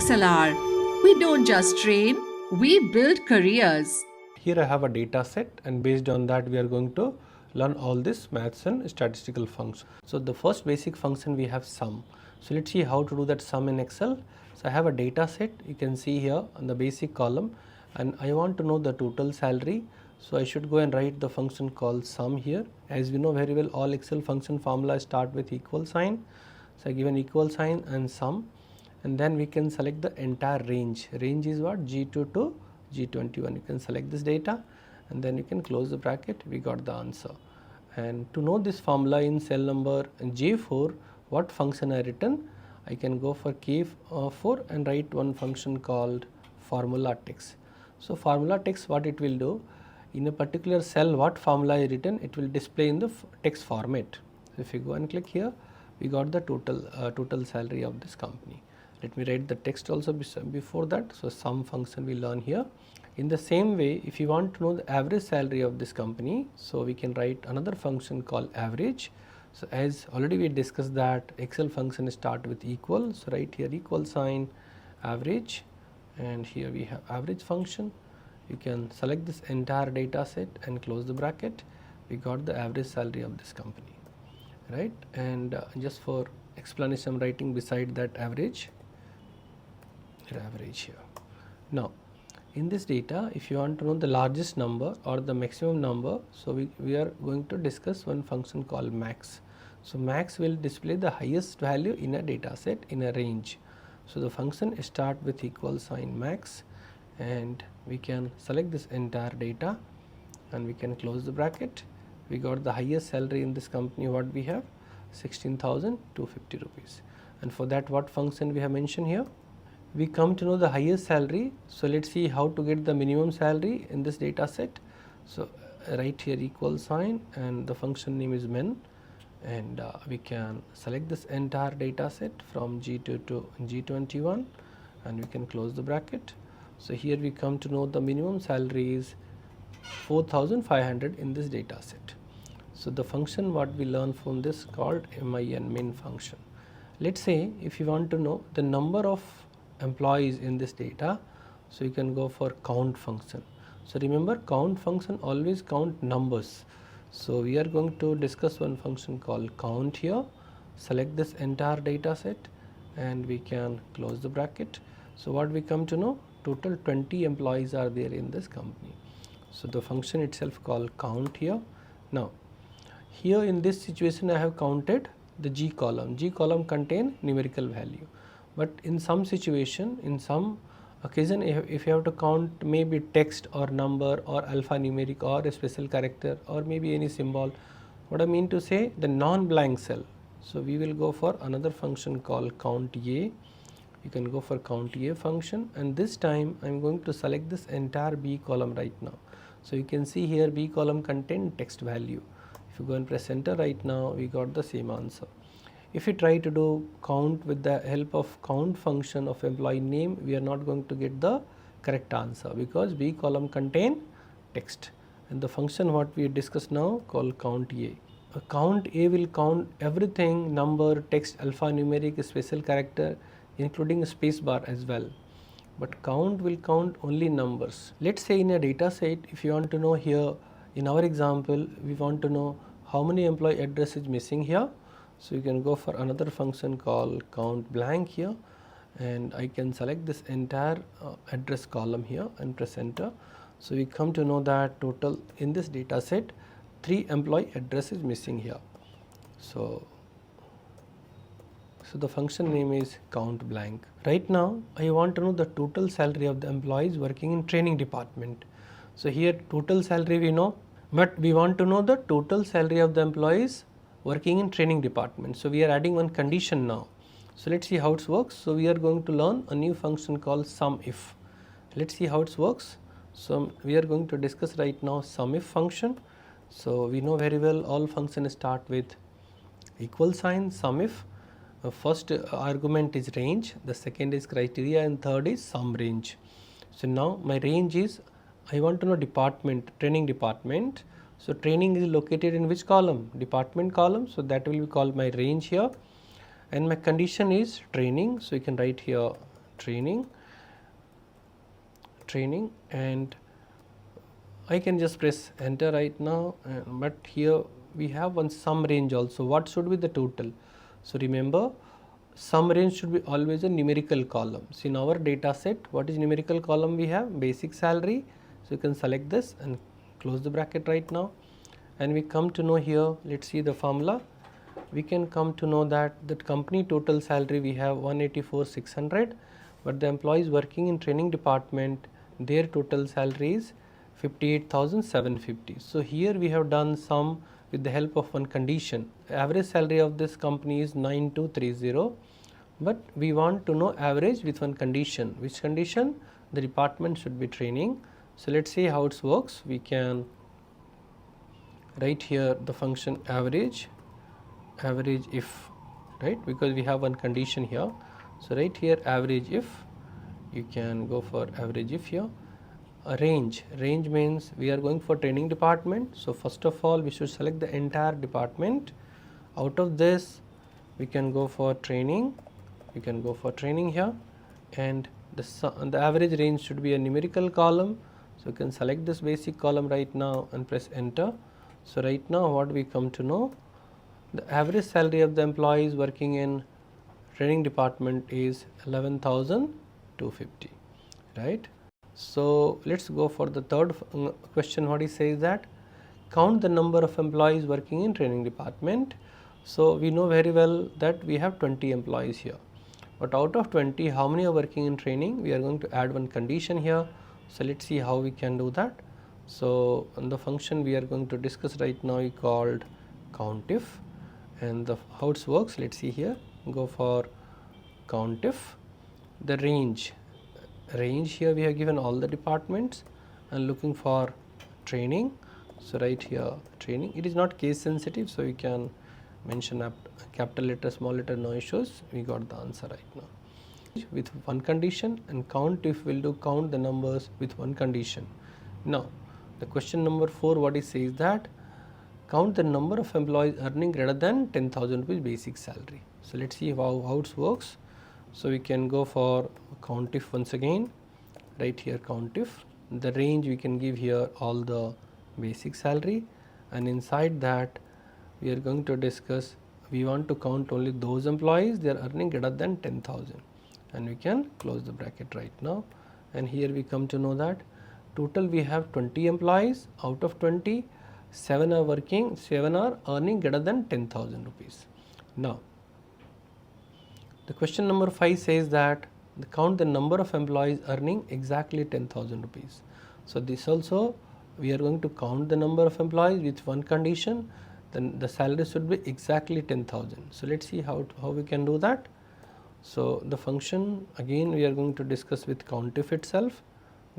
ExcelR. We don't just train, we build careers. Here I have a data set, and based on that we are going to learn all this maths and statistical functions. So the first basic function we have sum. So let's see how to do that sum in Excel. So I have a data set, you can see here on the basic column, and I want to know the total salary. So I should go and write the function called sum here. As we know very well, all Excel function formulas start with equal sign. So I give an equal sign and sum, and then we can select the entire range. Range is what? G2 to G21. You can select this data and then you can close the bracket. We got the answer. And to know this formula in cell number J4, what function I written, I can go for K4 and write one function called formula text. So formula text, what it will do, in a particular cell what formula I written, it will display in the text format. So if you go and click here, we got the total salary of this company. Let me write the text also before that. So sum function we learn here. In the same way, if you want to know the average salary of this company, so we can write another function called average. So as already we discussed that Excel function start with equal. So write here equal sign average, and here we have average function. You can select this entire data set and close the bracket. We got the average salary of this company, right? And just for explanation, I'm writing beside that average here. Now in this data, if you want to know the largest number or the maximum number, so we are going to discuss one function called max. So max will display the highest value in a data set in a range. So the function start with equal sign max, and we can select this entire data and we can close the bracket. We got the highest salary in this company, what we have, 16,250 rupees. And for that, what function we have mentioned here, we come to know the highest salary. So let's see how to get the minimum salary in this data set. So write here equal sign and the function name is min, and we can select this entire data set from G2 to G21 and we can close the bracket. So here we come to know the minimum salary is 4,500 in this data set. So the function what we learn from this called min function. Let's say if you want to know the number of employees in this data, so you can go for count function. So remember, count function always count numbers. So we are going to discuss one function called count here. Select this entire data set and we can close the bracket. So what we come to know, total 20 employees are there in this company. So the function itself called count here. Now here in this situation I have counted the G column. G column contain numerical value. But in some situation, in some occasion, if you have to count maybe text or number or alphanumeric or a special character or maybe any symbol, what I mean to say, the non-blank cell. So we will go for another function called COUNTA. You can go for COUNTA function, and this time I am going to select this entire B column right now. So you can see here B column contain text value. If you go and press enter right now, we got the same answer. If you try to do count with the help of count function of employee name, we are not going to get the correct answer because B column contain text, and the function what we discussed now called COUNTA. Count A will count everything, number, text, alphanumeric, special character, including a space bar as well. But count will count only numbers. Let's say in a data set, if you want to know here, in our example, we want to know how many employee address is missing here. So you can go for another function called COUNTBLANK here, and I can select this entire address column here and press enter. So we come to know that total in this data set 3 employee address is missing here. So the function name is COUNTBLANK. Right now I want to know the total salary of the employees working in training department. So here total salary we know, but we want to know the total salary of the employees working in training department. So we are adding one condition now. So let's see how it works. So we are going to learn a new function called SUMIF. Let's see how it works. So we are going to discuss right now SUMIF function. So we know very well all functions start with equal sign SUMIF. First argument is range, the second is criteria, and third is sum range. So now my range is, I want to know department, training department. So training is located in which column? Department column. So that will be called my range here, and my condition is training. So you can write here training, and I can just press enter right now, but here we have one sum range also. What should be the total? So remember, sum range should be always a numerical column. So in our data set, what is numerical column we have? Basic salary. So you can select this and close the bracket right now, and we come to know here, let's see the formula. We can come to know that the company total salary we have 184,600, but the employees working in training department, their total salary is 58,750. So here we have done sum with the help of one condition. Average salary of this company is 9230, but we want to know average with one condition. Which condition? The department should be training. So let's see how it works. We can write here the function average if, right, because we have one condition here. So right here average if, you can go for average if here. A range means we are going for training department. So first of all we should select the entire department. Out of this we can go for training, here, and the average range should be a numerical column. So you can select this basic column right now and press enter. So right now what we come to know, the average salary of the employees working in training department is 11,250, right? So let's go for the third question. What he says that count the number of employees working in training department. So we know very well that we have 20 employees here, but out of 20 how many are working in training? We are going to add one condition here. So let's see how we can do that. So the function we are going to discuss right now is called COUNTIF, and how it works, let's see here. Go for COUNTIF. The range here we have given all the departments and looking for training. So right here training, it is not case sensitive, so you can mention up capital letter, small letter, no issues. We got the answer right now with one condition, and COUNTIF will do count the numbers with one condition. Now the question number 4, what it says that count the number of employees earning greater than 10,000 rupees basic salary. So let's see how it works. So we can go for COUNTIF once again. Right here COUNTIF. The range we can give here all the basic salary, and inside that we are going to discuss, we want to count only those employees they are earning greater than 10,000, and we can close the bracket right now. And here we come to know that total we have 20 employees. Out of 20, 7 are earning greater than 10,000 rupees. Now the question number 5 says that count the number of employees earning exactly 10,000 rupees. So this also we are going to count the number of employees with one condition, then the salary should be exactly 10,000. So let's see how we can do that. So the function again we are going to discuss with COUNTIF itself.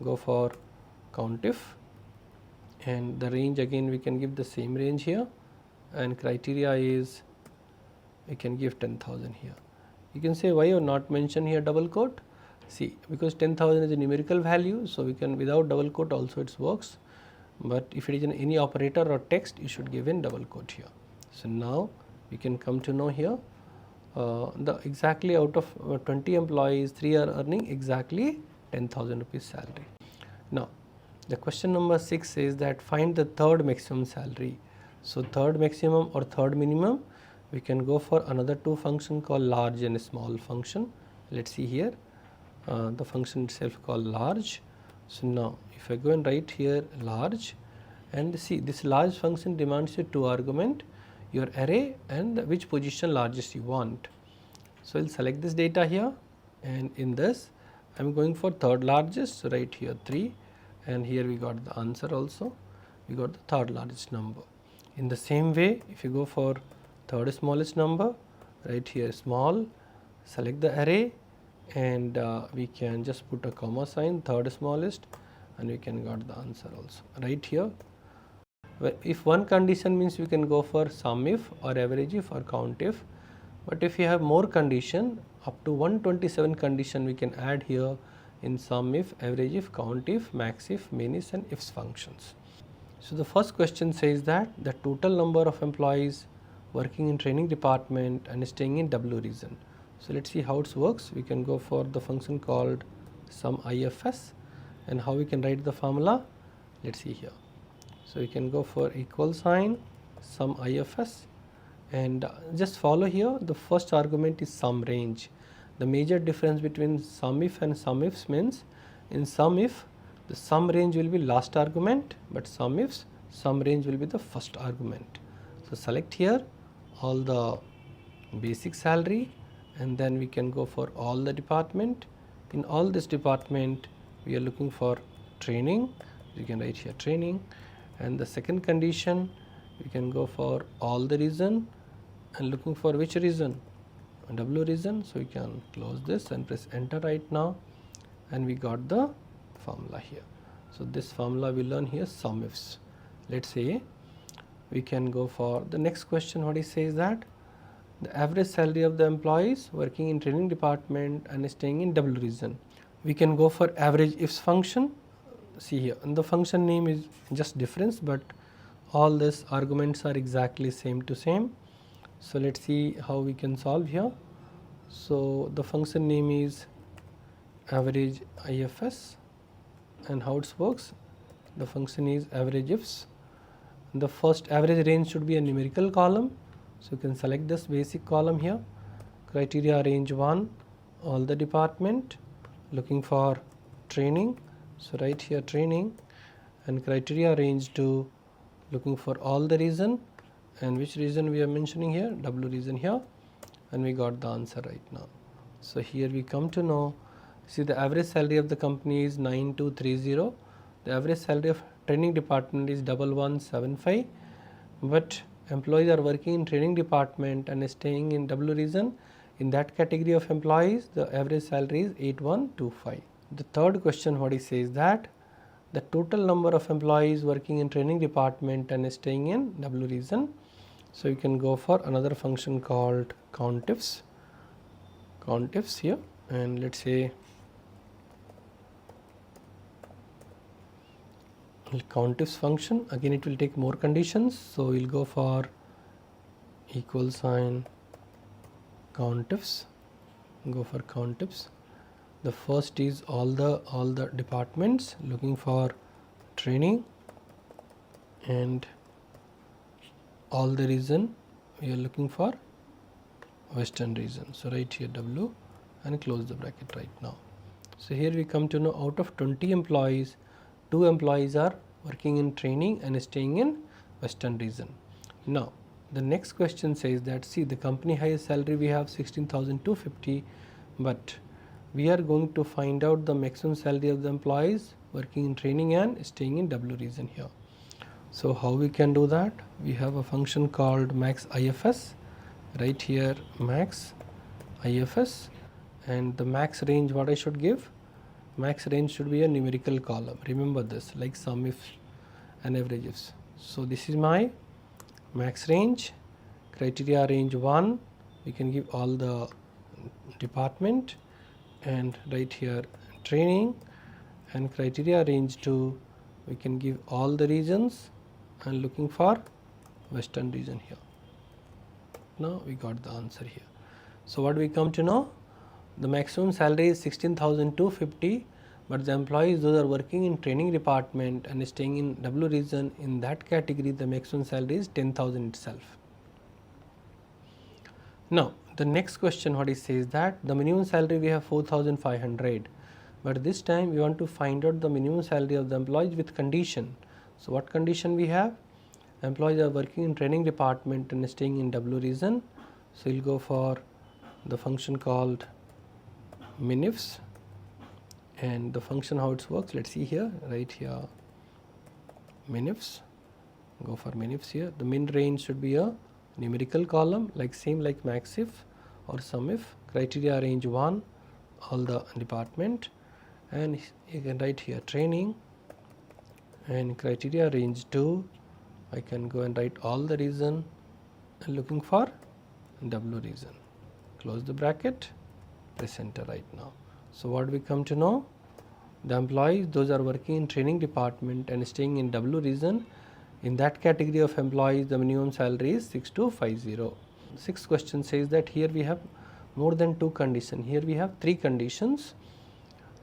Go for COUNTIF, and the range again we can give the same range here, and criteria is we can give 10,000 here. You can say why you not mention here double quote. See, because 10,000 is a numerical value, so we can without double quote also it works, but if it is in any operator or text, you should give in double quote here. So now we can come to know here the exactly out of 20 employees, 3 are earning exactly 10,000 rupees salary. Now the question number 6 says that find the third maximum salary. So third maximum or third minimum, we can go for another two function called large and small function. Let's see here the function itself called large. So now if I go and write here large, and see this large function demands you two argument, your array and which position largest you want. So I'll select this data here, and in this I'm going for third largest. So right here 3, and here we got the answer also, we got the third largest number. In the same way, if you go for third smallest number, right here small, select the array, and we can just put a comma sign, third smallest, and we can got the answer also right here. If one condition means we can go for SUMIF or AVERAGEIF or COUNTIF, but if you have more condition, up to 127 condition we can add here in SUMIF, AVERAGEIF, COUNTIF, MAXIFS, MINIFS and IFS functions. So the first question says that the total number of employees working in training department and staying in W region. So let's see how it works. We can go for the function called SUMIFS, and how we can write the formula. Let's see here. So we can go for equal sign SUMIFS, and just follow here. The first argument is sum range. The major difference between SUMIF and SUMIFS means in SUMIF the sum range will be last argument, but SUMIFS sum range will be the first argument. So select here all the basic salary, and then we can go for all the department. In all this department we are looking for training. You can write here training, and the second condition we can go for all the reason, and looking for which reason, W reason. So we can close this and press enter right now, and we got the formula here. So this formula we learn here SUMIFS. Let's say we can go for the next question. What it says that the average salary of the employees working in training department and staying in W region. We can go for AVERAGEIFS function. See here, and the function name is just difference, but all these arguments are exactly same to same. So let's see how we can solve here. So the function name is AVERAGEIFS, and how it works, the function is AVERAGEIFS. The first average range should be a numerical column, so you can select this basic column here. Criteria range 1, all the department, looking for training, so right here training, and criteria range 2, looking for all the reason, and which reason we are mentioning here, W reason here, and we got the answer right now. So here we come to know, see the average salary of the company is 9230, the average salary of training department is 1175, but employees are working in training department and staying in W region. In that category of employees the average salary is 8125. The third question, what it says that the total number of employees working in training department and staying in W region. So you can go for another function called COUNTIFS here, and let's say COUNTIFS function. Again it will take more conditions, so we'll go for equal sign COUNTIFS. Go for COUNTIFS. The first is all the departments, looking for training, and all the reason we are looking for Western region. So right here W, and close the bracket right now. So here we come to know out of 20 employees, 2 employees are working in training and staying in Western region. Now the next question says that, see the company highest salary we have 16,250, but we are going to find out the maximum salary of the employees working in training and staying in W region here. So how we can do that? We have a function called MAXIFS, right here MAXIFS, and the max range what I should give, max range should be a numerical column. Remember this, like SUMIF and AVERAGEIFS. So this is my max range. Criteria range 1, we can give all the department, and right here training, and criteria range 2, we can give all the regions and looking for Western region here. Now we got the answer here. So what we come to know, the maximum salary is 16,250, but the employees those are working in training department and staying in W region, in that category the maximum salary is 10,000 itself. Now the next question, what it says that the minimum salary we have 4,500, but this time we want to find out the minimum salary of the employees with condition. So what condition we have? Employees are working in training department and staying in W region. So we'll go for the function called MINIFS, and the function how it works, let's see here, right here MINIFS. Go for MINIFS here. The min range should be a numerical column, like same like MAXIF or SUMIF. Criteria range 1, all the department, and you can write here training, and criteria range 2, I can go and write all the reason and looking for W reason. Close the bracket, press enter right now. So what we come to know, the employees those are working in training department and staying in W region, in that category of employees the minimum salary is 6250. Sixth question says that here we have more than 2 conditions. Here we have 3 conditions.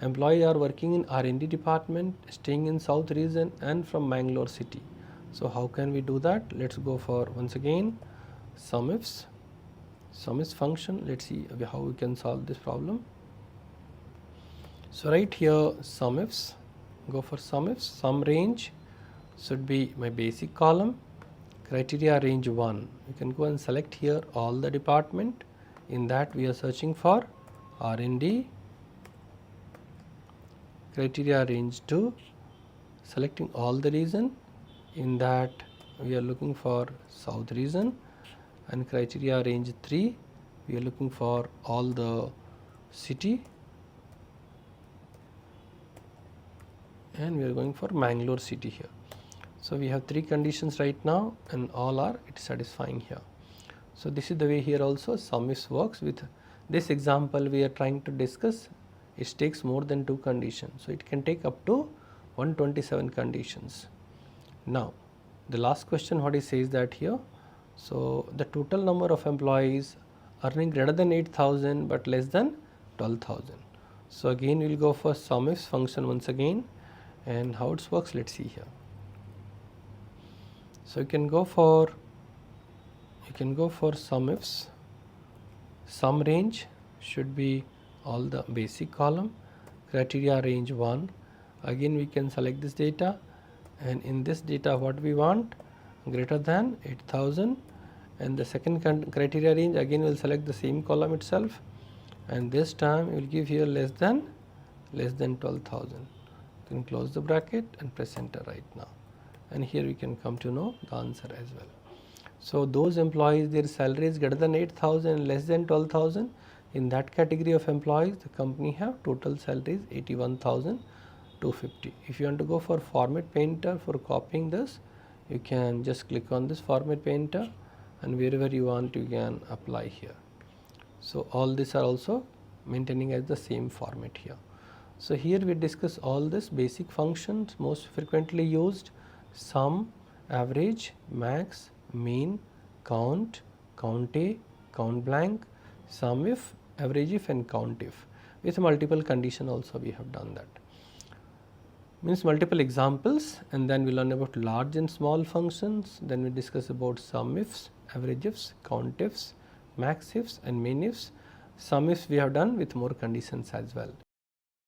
Employees are working in R&D department, staying in South region and from Bangalore city. So how can we do that? Let's go for once again SUMIFS function. Let's see how we can solve this problem. So right here SUMIFS, go for SUMIFS. Sum range should be my basic column, criteria range 1. You can go and select here all the department. In that we are searching for R&D, criteria range 2, selecting all the region. In that we are looking for South region, and criteria range 3 we are looking for all the city, and we are going for Bangalore city here. So we have 3 conditions right now and all are satisfying here. So this is the way here also SUMIFS works. With this example we are trying to discuss, it takes more than 2 conditions. So it can take up to 127 conditions. Now the last question what it says that here, so the total number of employees earning greater than 8,000 but less than 12,000. So again we will go for SUMIFS function once again, and how it works, let's see here. So you can go for SUMIFS. Sum range should be all the basic column, criteria range 1. Again we can select this data, and in this data what we want, greater than 8,000, and the second criteria range again we will select the same column itself, and this time we will give here less than 12,000. You can close the bracket and press enter right now, and here we can come to know the answer as well. So those employees, their salary is greater than 8,000, less than 12,000. In that category of employees, the company have total salary is 81,250. If you want to go for format painter for copying this, you can just click on this format painter, and wherever you want you can apply here. So all these are also maintaining as the same format here. So here we discuss all this basic functions most frequently used: sum, average, max, mean, count, COUNTA, COUNTBLANK, SUMIF, AVERAGEIF and COUNTIF. With multiple condition also we have done that. Means multiple examples, and then we learn about large and small functions. Then we discuss about SUMIFS, AVERAGEIFS, COUNTIFS, MAXIFS and MINIFS. SUMIFS we have done with more conditions as well.